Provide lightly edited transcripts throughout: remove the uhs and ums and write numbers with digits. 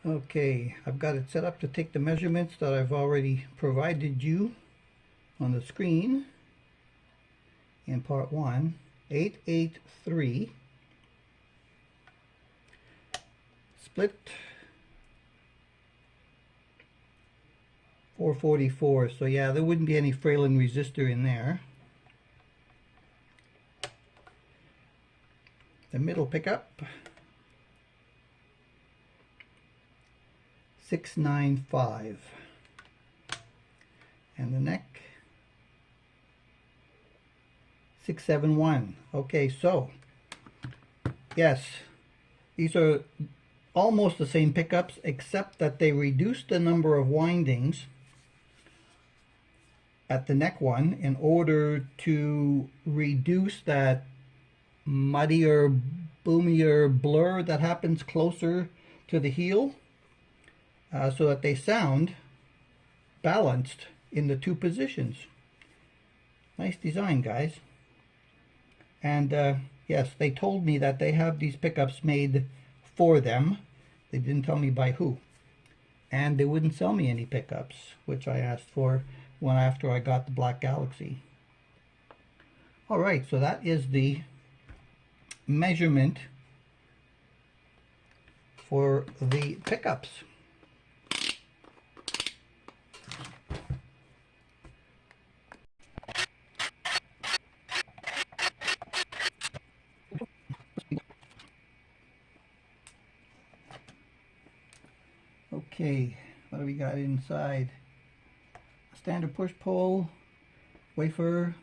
Okay, I've got it set up to take the measurements that I've already provided you on the screen in part 1. 883 split 444. So yeah, there wouldn't be any Fralin resistor in there. The middle pickup 695, and the neck 671. Okay, so yes, these are almost the same pickups, except that they reduced the number of windings at the neck one in order to reduce that muddier, boomier blur that happens closer to the heel, so that they sound balanced in the two positions. Nice design, guys. And yes, they told me that they have these pickups made for them. They didn't tell me by who. And they wouldn't sell me any pickups, which I asked for after I got the Black Galaxy. Alright, so that is the measurement for the pickups. Okay, what do we got inside? A standard push pull, wafer,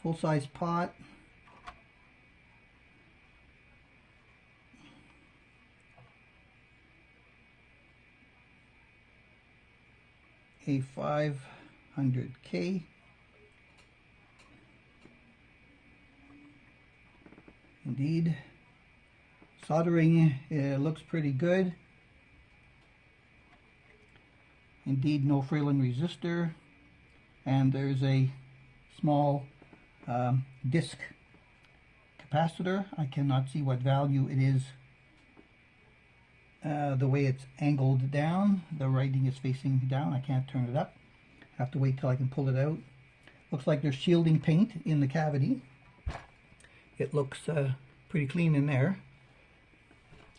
full-size pot, a 500K, indeed. Soldering looks pretty good. Indeed, no Fralin resistor, and there's a small disc capacitor. I cannot see what value it is the way it's angled down. The writing is facing down. I can't turn it up. I have to wait till I can pull it out. Looks like there's shielding paint in the cavity. It looks pretty clean in there.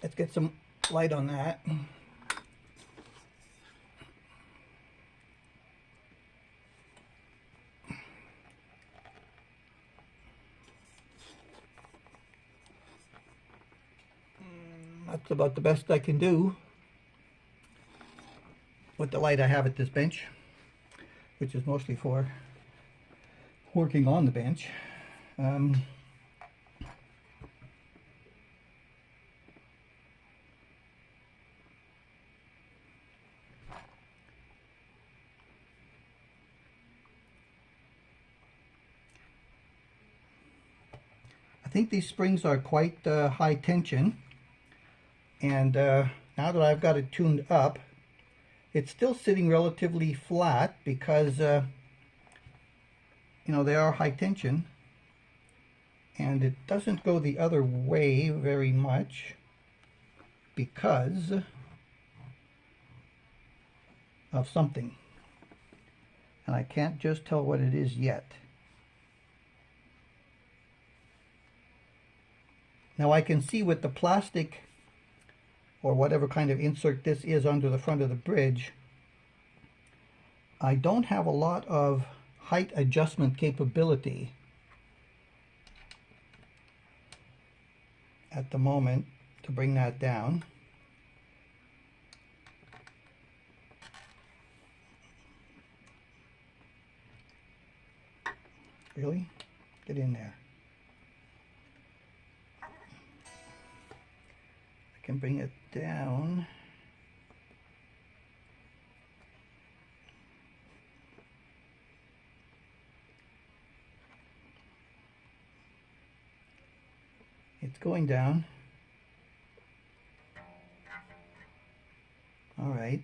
Let's get some light on that. That's about the best I can do with the light I have at this bench, which is mostly for working on the bench. I think these springs are quite high tension, and now that I've got it tuned up, it's still sitting relatively flat because you know, they are high tension, and it doesn't go the other way very much because of something, and I can't just tell what it is yet. Now I can see with the plastic or whatever kind of insert this is under the front of the bridge, I don't have a lot of height adjustment capability at the moment to bring that down. Really? Get in there. I can bring it down. It's going down. All right.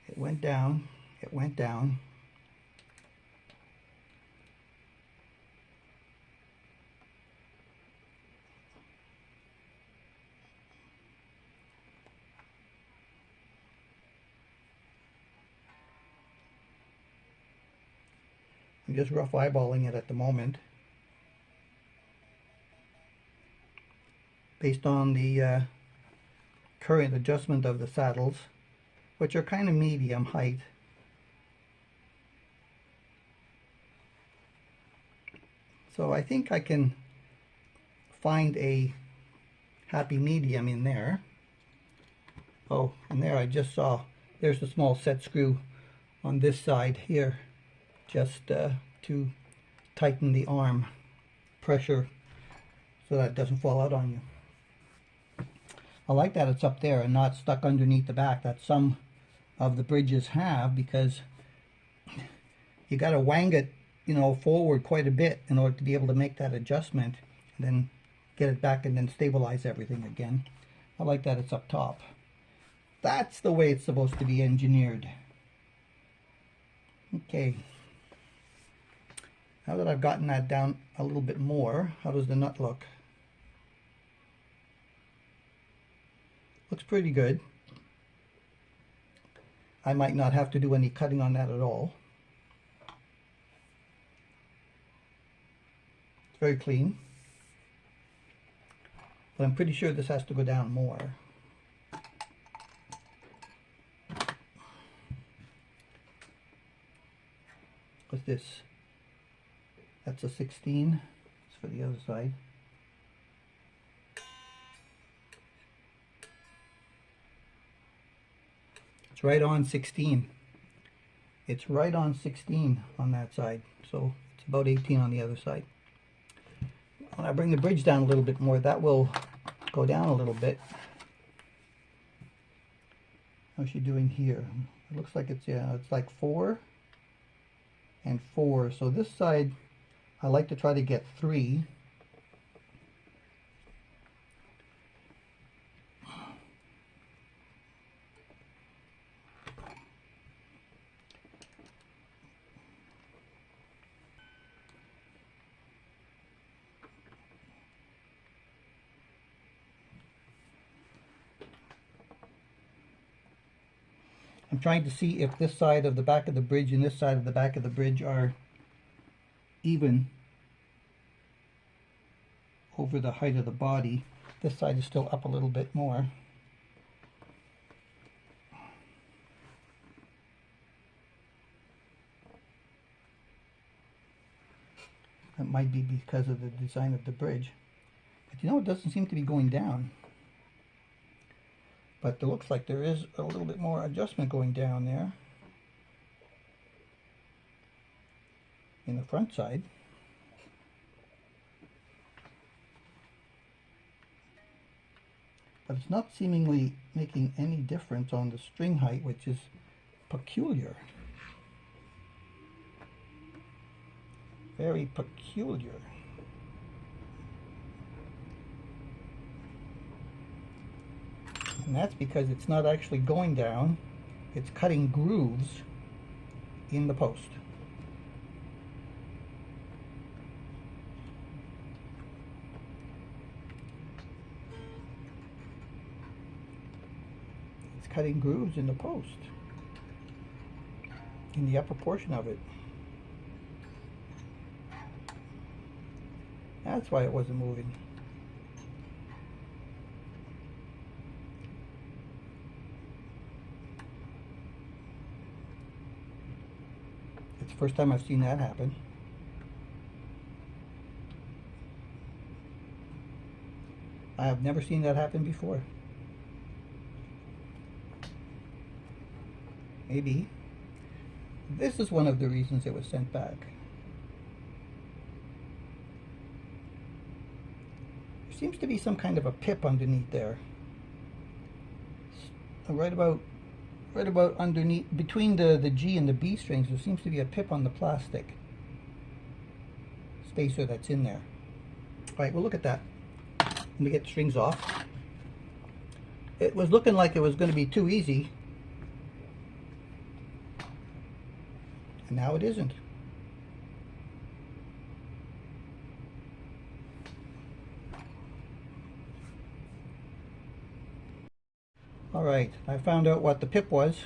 It went down. It went down. I'm just rough eyeballing it at the moment, based on the current adjustment of the saddles, which are kind of medium height. So I think I can find a happy medium in there. Oh, and there I just saw, there's a small set screw on this side here, just to tighten the arm pressure so that it doesn't fall out on you. I like that it's up there and not stuck underneath the back that some of the bridges have, because you got to wang it, you know, forward quite a bit in order to be able to make that adjustment and then get it back and then stabilize everything again. I like that it's up top. That's the way it's supposed to be engineered. Okay. Now that I've gotten that down a little bit more, how does the nut look? Looks pretty good. I might not have to do any cutting on that at all. It's very clean. But I'm pretty sure this has to go down more. What's this? That's a 16. It's for the other side. It's right on 16. It's right on 16 on that side. So it's about 18 on the other side. When I bring the bridge down a little bit more, that will go down a little bit. How's she doing here? It looks like it's, yeah, it's like 4 and 4. So this side, I like to try to get 3. I'm trying to see if this side of the back of the bridge and this side of the back of the bridge are even over the height of the body. This side is still up a little bit more. That might be because of the design of the bridge. But you know, it doesn't seem to be going down. But it looks like there is a little bit more adjustment going down there in the front side. But it's not seemingly making any difference on the string height, which is peculiar. Very peculiar. And that's because it's not actually going down, it's cutting grooves in the post. It's cutting grooves in the post, in the upper portion of it. That's why it wasn't moving. It's the first time I've seen that happen. I have never seen that happen before. Maybe this is one of the reasons it was sent back. There seems to be some kind of a pip underneath there. Right about underneath, between the G and the B strings, there seems to be a pip on the plastic spacer that's in there. All right, we'll look at that. Let me get the strings off. It was looking like it was going to be too easy, and now it isn't. Alright, I found out what the pip was.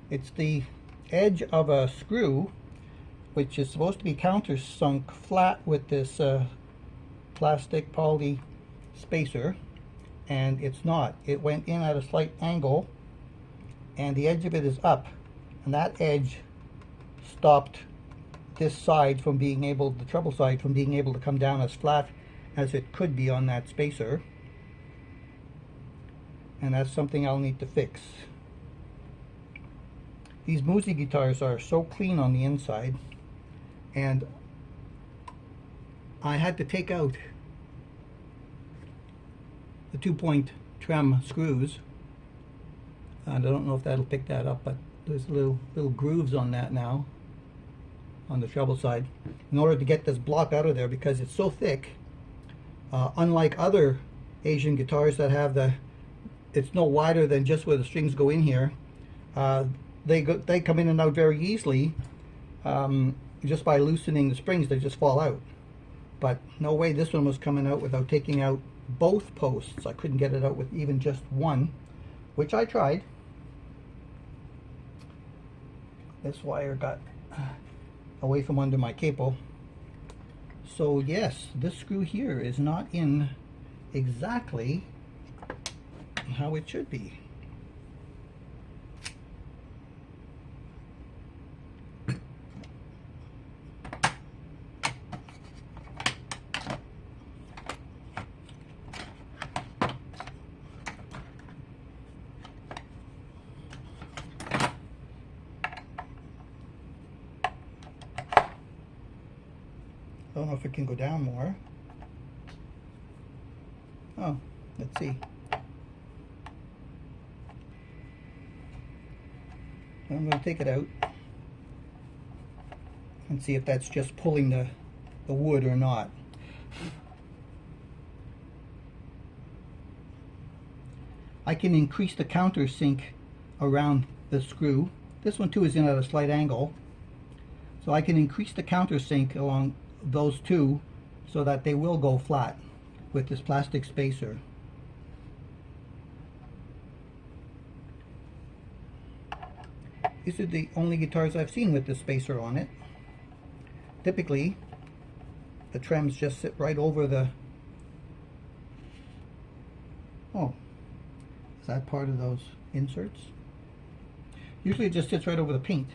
It's the edge of a screw which is supposed to be countersunk flat with this plastic poly spacer, and it's not. It went in at a slight angle, and the edge of it is up, and that edge stopped this side from being able, the treble side, from being able to come down as flat as it could be on that spacer, and that's something I'll need to fix. These Musi guitars are so clean on the inside, and I had to take out the 2-point trem screws, and I don't know if that'll pick that up, but there's little grooves on that now on the treble side, in order to get this block out of there, because it's so thick. Unlike other Asian guitars that have it's no wider than just where the strings go in here, they come in and out very easily. Just by loosening the springs, they just fall out. But no way this one was coming out without taking out both posts. I couldn't get it out with even just one, which I tried. This wire got away from under my capo. So yes, this screw here is not in exactly how it should be. I don't know if it can go down more. Oh, let's see. I'm going to take it out and see if that's just pulling the wood or not. I can increase the countersink around the screw. This one too is in at a slight angle, so I can increase the countersink along those two so that they will go flat with this plastic spacer. These are the only guitars I've seen with this spacer on it. Typically, the trems just sit right over the... Oh, is that part of those inserts? Usually it just sits right over the paint.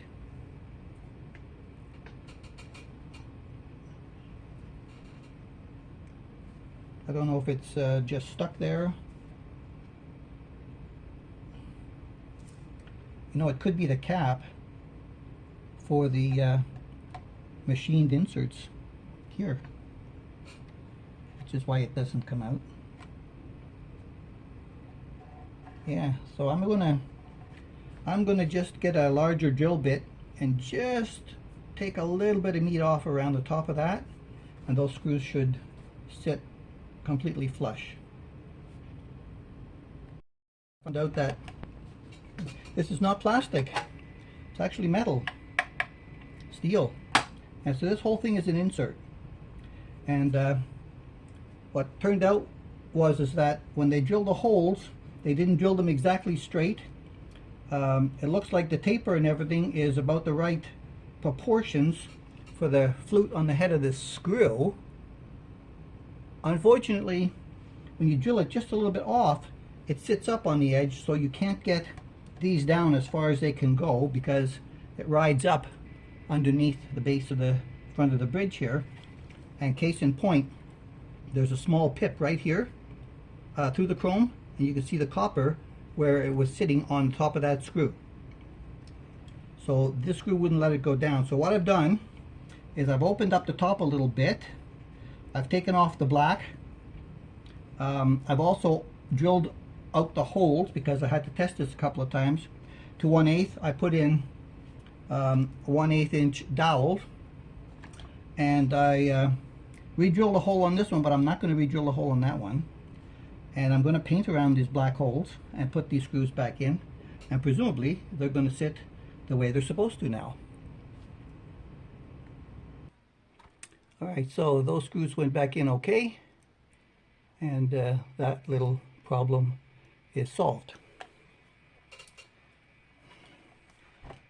I don't know if it's just stuck there. You know, it could be the cap for the machined inserts here, which is why it doesn't come out. Yeah, so I'm gonna just get a larger drill bit and just take a little bit of meat off around the top of that, and those screws should sit completely flush. Found out that this is not plastic, it's actually metal, steel, and so this whole thing is an insert. And what turned out is that when they drilled the holes, they didn't drill them exactly straight. It looks like the taper and everything is about the right proportions for the flute on the head of this screw. Unfortunately, when you drill it just a little bit off, it sits up on the edge, so you can't get these down as far as they can go, because it rides up underneath the base of the front of the bridge here. And case in point, there's a small pip right here through the chrome, and you can see the copper where it was sitting on top of that screw. So this screw wouldn't let it go down. So what I've done is I've opened up the top a little bit. I've taken off the black. I've also drilled out the holes, because I had to test this a couple of times. To 1/8, I put in 1/8 inch dowels, and I re-drilled a hole on this one, but I'm not going to re-drill a hole on that one. And I'm going to paint around these black holes and put these screws back in, and presumably they're going to sit the way they're supposed to now. Alright, so those screws went back in okay, and that little problem is solved.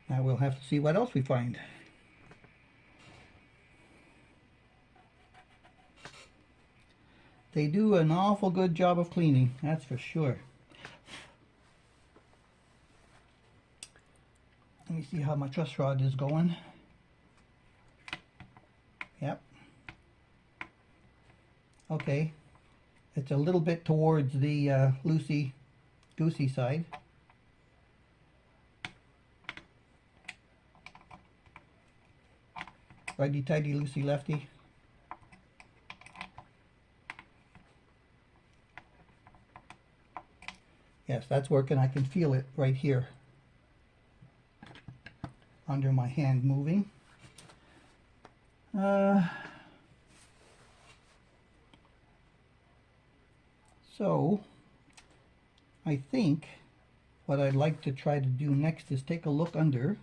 Now we'll have to see what else we find. They do an awful good job of cleaning, that's for sure. Let me see how my truss rod is going. Yep. Okay. It's a little bit towards the loosey-goosey side. Righty-tighty, loosey-lefty. Yes, that's working. I can feel it right here under my hand moving. So I think what I'd like to try to do next is take a look under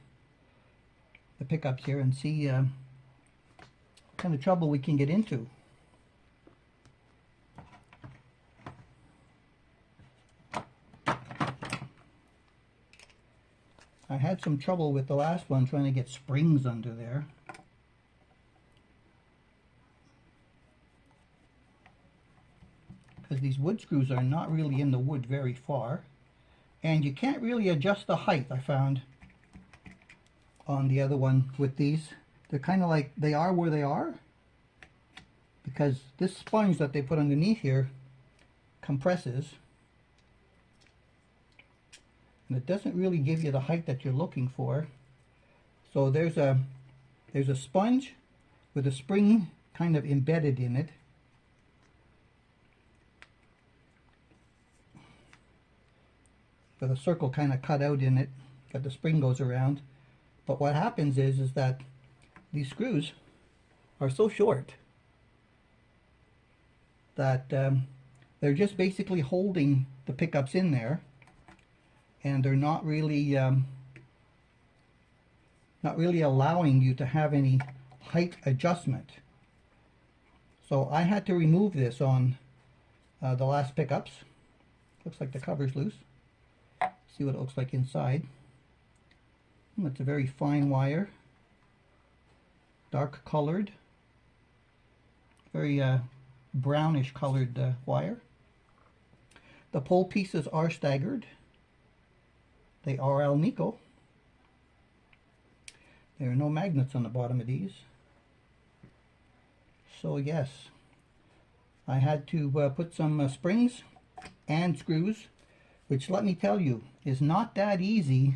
the pickups here and see what kind of trouble we can get into. I had some trouble with the last one trying to get springs under there. Because these wood screws are not really in the wood very far. And you can't really adjust the height, I found, on the other one with these. They're kind of like, they are where they are. Because this sponge that they put underneath here compresses. And it doesn't really give you the height that you're looking for. So there's a sponge with a spring kind of embedded in it. With a circle kind of cut out in it that the spring goes around. But what happens is that these screws are so short that they're just basically holding the pickups in there. And they're not really allowing you to have any height adjustment. So I had to remove this on the last pickups. Looks like the cover's loose. See what it looks like inside. It's a very fine wire, dark colored, very brownish colored wire. The pole pieces are staggered. They are Alnico. There are no magnets on the bottom of these. So yes, I had to put some springs and screws, which, let me tell you, is not that easy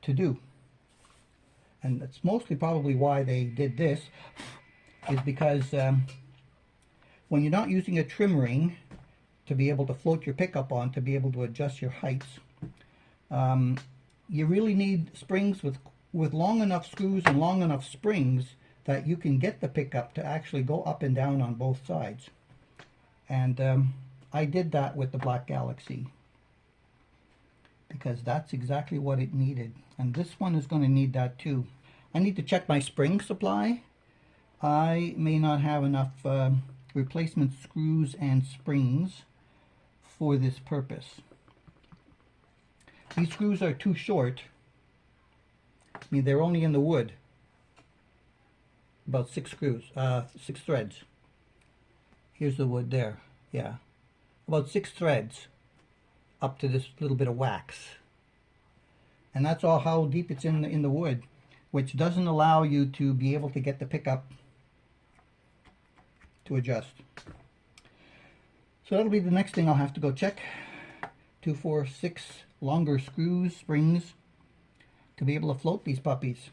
to do. And that's mostly probably why they did this, is because when you're not using a trim ring to be able to float your pickup on, to be able to adjust your heights, you really need springs with long enough screws and long enough springs that you can get the pickup to actually go up and down on both sides. And I did that with the Black Galaxy because that's exactly what it needed. And this one is going to need that too. I need to check my spring supply. I may not have enough replacement screws and springs for this purpose. These screws are too short. I mean, they're only in the wood. About 6 screws, 6 threads. Here's the wood there. Yeah. About 6 threads up to this little bit of wax. And that's all how deep it's in the wood, which doesn't allow you to be able to get the pickup to adjust. So that'll be the next thing I'll have to go check. 2, 4, 6 longer screws, springs, to be able to float these puppies.